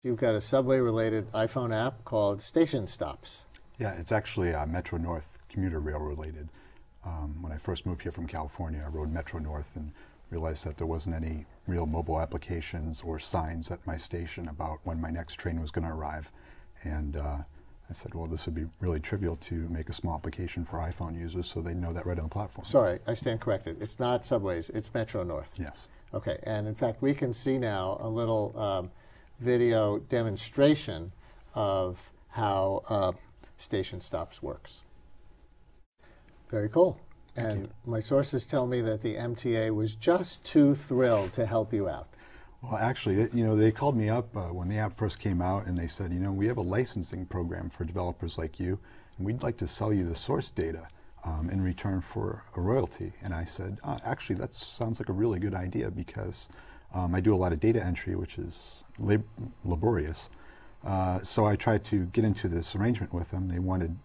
You've got a subway-related iPhone app called StationStops. Yeah, it's actually Metro North commuter rail related. When I first moved here from California, I rode Metro North and realized that there wasn't any real mobile applications or signs at my station about when my next train was going to arrive. And I said, well, this would be really trivial to make a small application for iPhone users so they know that right on the platform. Sorry, I stand corrected. It's not subways, it's Metro North. Yes. Okay, and in fact, we can see now a little video demonstration of how StationStops works. Very cool. And my sources tell me that the MTA was just too thrilled to help you out. Well, actually, they called me up when the app first came out, and they said, we have a licensing program for developers like you, and we'd like to sell you the source data in return for a royalty. And I said, actually, that sounds like a really good idea because I do a lot of data entry, which is laborious. So I tried to get into this arrangement with them. They wanted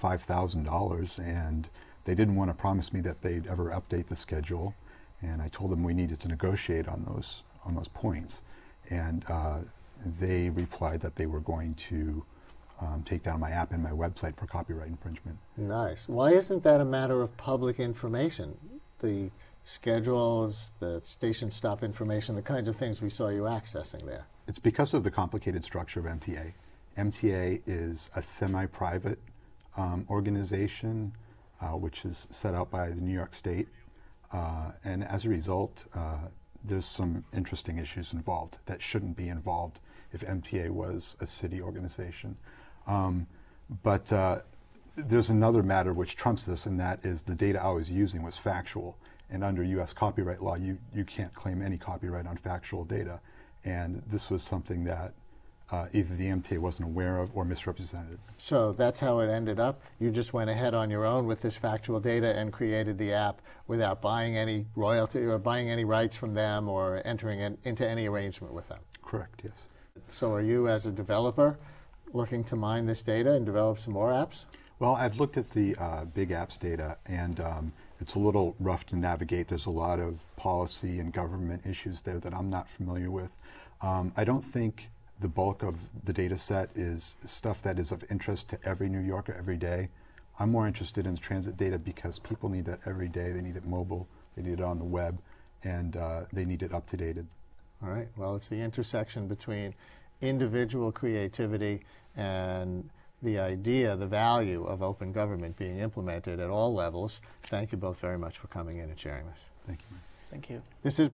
$5,000, and they didn't want to promise me that they'd ever update the schedule. And I told them we needed to negotiate on those points. And they replied that they were going to take down my app and my website for copyright infringement. Nice. Why isn't that a matter of public information? The schedules, the station stop information, the kinds of things we saw you accessing there. It's because of the complicated structure of MTA. MTA is a semi-private organization which is set out by the New York State. And as a result, there's some interesting issues involved that shouldn't be involved if MTA was a city organization. But there's another matter which trumps this, and that is the data I was using was factual. And under U.S. copyright law, you can't claim any copyright on factual data. And this was something that either the MTA wasn't aware of or misrepresented. So that's how it ended up? You just went ahead on your own with this factual data and created the app without buying any royalty or buying any rights from them or entering into any arrangement with them? Correct, yes. So are you, as a developer, looking to mine this data and develop some more apps? Well, I've looked at the big apps data, and it's a little rough to navigate. There's a lot of policy and government issues there that I'm not familiar with. I don't think the bulk of the data set is stuff that is of interest to every New Yorker every day. I'm more interested in transit data because people need that every day. They need it mobile, they need it on the web, and they need it updated. All right, well, it's the intersection between individual creativity and the idea, the value of open government being implemented at all levels. Thank you both very much for coming in and sharing this. Thank you. Thank you. This is